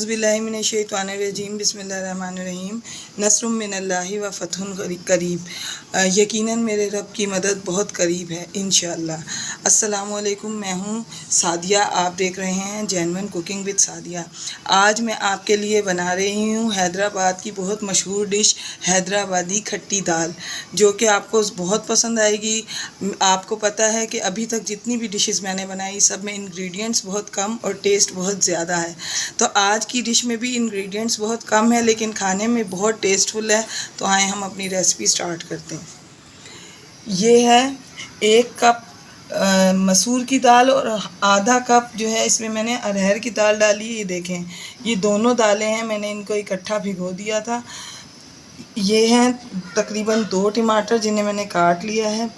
औज़ुबिल्लाहिमिनश्शैतानिर्रजीम बिस्मिल्लाहिर्रहमानिर्रहीम नस्रुम मिनल्लाहि व फ़तहुन करीब। यकीनन मेरे रब की मदद बहुत करीब है इंशाअल्लाह। अस्सलामु अलैकुम, मैं हूँ सादिया, आप देख रहे हैं जेन्युइन कुकिंग विद सादिया। आज मैं आपके लिए बना रही हूँ हैदराबाद की बहुत मशहूर डिश हैदराबादी खट्टी दाल, जो कि आपको बहुत पसंद आएगी। आपको पता है कि अभी तक जितनी भी डिशेस मैंने बनाई सब में इंग्रेडिएंट्स बहुत कम और टेस्ट बहुत ज़्यादा है। तो आज की डिश में भी इंग्रेडिएंट्स बहुत कम है लेकिन खाने में बहुत टेस्टफुल है। तो आए हम अपनी रेसिपी स्टार्ट करते हैं। ये है 1 कप मसूर की दाल और आधा कप जो है इसमें मैंने अरहर की दाल डाली है। ये देखें, ये दोनों दालें हैं, मैंने इनको इकट्ठा भिगो दिया था। ये हैं तकरीबन 2 टमाटर जिन्हें मैंने काट लिया है।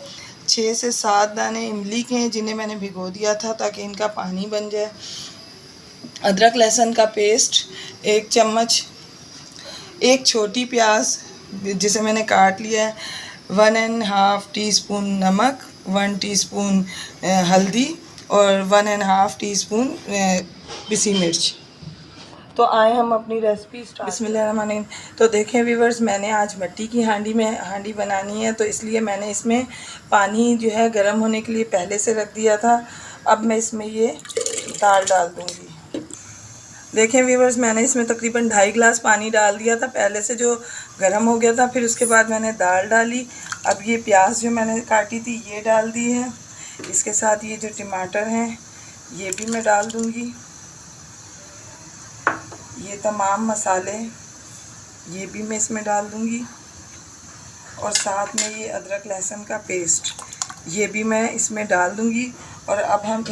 6 से 7 दाने इमली के हैं जिन्हें मैंने भिगो दिया था ताकि इनका पानी बन जाए। अदरक लहसुन का पेस्ट 1 चम्मच। 1 छोटी प्याज जिसे मैंने काट लिया है। 1½ टीस्पून नमक, 1 टीस्पून हल्दी और 1½ टीस्पून पिसी मिर्च। तो आए हम अपनी रेसिपी स्टार्ट। बिस्मिल्लाहिर्रहमानिर्रहीम। तो देखें व्यूवर्स, मैंने आज मिट्टी की हांडी बनानी है, तो इसलिए मैंने इसमें पानी जो है गर्म होने के लिए पहले से रख दिया था। अब मैं इसमें ये दाल डाल दूँगी। देखें व्यूवर्स, मैंने इसमें तकरीबन 2.5 गिलास पानी डाल दिया था पहले से, जो गर्म हो गया था। फिर उसके बाद मैंने दाल डाली। अब ये प्याज जो मैंने काटी थी ये डाल दी है। इसके साथ ये जो टमाटर हैं ये भी मैं डाल दूँगी। ये तमाम मसाले ये भी मैं इसमें डाल दूँगी और साथ में ये अदरक लहसुन का पेस्ट ये भी मैं इसमें डाल दूँगी। और अब हम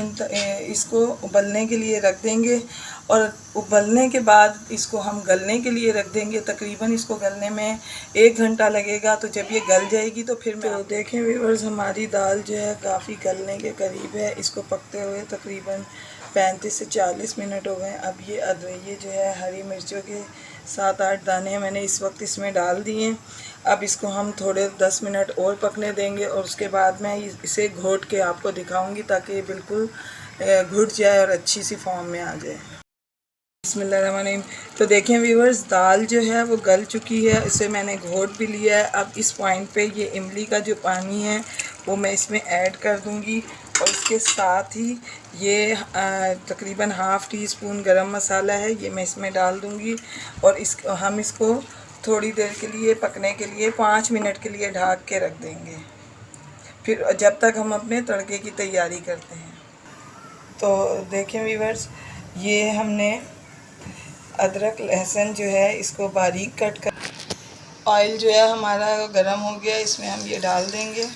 इसको उबलने के लिए रख देंगे और उबलने के बाद इसको हम गलने के लिए रख देंगे। तकरीबन इसको गलने में 1 घंटा लगेगा। तो जब ये गल जाएगी तो फिर मैं देखें व्यूअर्स, हमारी दाल जो है काफ़ी गलने के करीब है। इसको पकते हुए तकरीबन 35 से 40 मिनट हो गए। अब ये जो है हरी मिर्चों के 7-8 दाने मैंने इस वक्त इसमें डाल दिए। अब इसको हम थोड़े 10 मिनट और पकने देंगे और उसके बाद मैं इसे घोट के आपको दिखाऊंगी ताकि ये बिल्कुल घुट जाए और अच्छी सी फॉर्म में आ जाए। बिस्मिल्लाहिर्रहमानिर्रहीम। तो देखें व्यूअर्स, दाल जो है वो गल चुकी है, इसे मैंने घोट भी लिया है। अब इस पॉइंट पे ये इमली का जो पानी है वो मैं इसमें ऐड कर दूंगी और इसके साथ ही ये तकरीबन ½ टीस्पून गरम मसाला है, ये मैं इसमें डाल दूंगी। और हम इसको थोड़ी देर के लिए पकने के लिए 5 मिनट के लिए ढक के रख देंगे, फिर जब तक हम अपने तड़के की तैयारी करते हैं। तो देखें व्यूअर्स, ये हमने अदरक लहसुन जो है इसको बारीक कट कर, ऑयल जो है हमारा गरम हो गया, इसमें हम ये डाल देंगे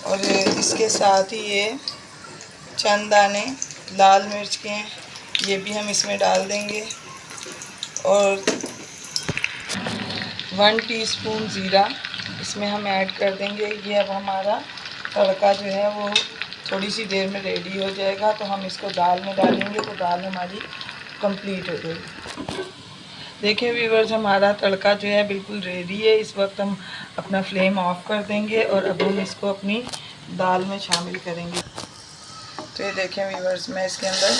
और इसके साथ ही ये चंद दाने लाल मिर्च के हैं ये भी हम इसमें डाल देंगे और 1 टीस्पून ज़ीरा इसमें हम ऐड कर देंगे। ये अब हमारा तड़का जो है वो थोड़ी सी देर में रेडी हो जाएगा। तो हम इसको दाल में डालेंगे तो दाल हमारी कंप्लीट हो जाएगी। देखिए व्यूअर्स, हमारा तड़का जो है बिल्कुल रेडी है। इस वक्त हम अपना फ्लेम ऑफ कर देंगे और अब हम इसको अपनी दाल में शामिल करेंगे। तो ये देखें व्यूअर्स, मैं इसके अंदर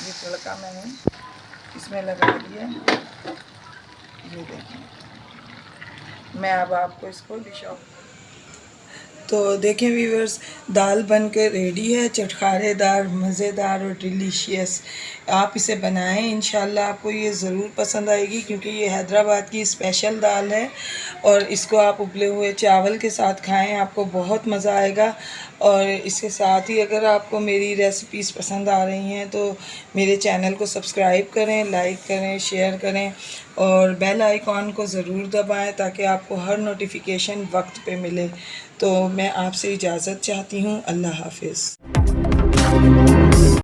ये तड़का मैंने इसमें लगा दिया। ये देखें, मैं अब आपको इसको डिश ऑफ। तो देखें व्यूअर्स, दाल बनकर रेडी है, चटखारेदार, मज़ेदार और डिलीशियस। आप इसे बनाएं, इंशाल्लाह आपको ये ज़रूर पसंद आएगी क्योंकि ये हैदराबाद की स्पेशल दाल है और इसको आप उबले हुए चावल के साथ खाएं, आपको बहुत मज़ा आएगा। और इसके साथ ही अगर आपको मेरी रेसिपीज़ पसंद आ रही हैं तो मेरे चैनल को सब्सक्राइब करें, लाइक करें, शेयर करें और बेल आइकॉन को ज़रूर दबाएं ताकि आपको हर नोटिफिकेशन वक्त पे मिले। तो मैं आपसे इजाज़त चाहती हूँ। अल्लाह हाफ़िज़।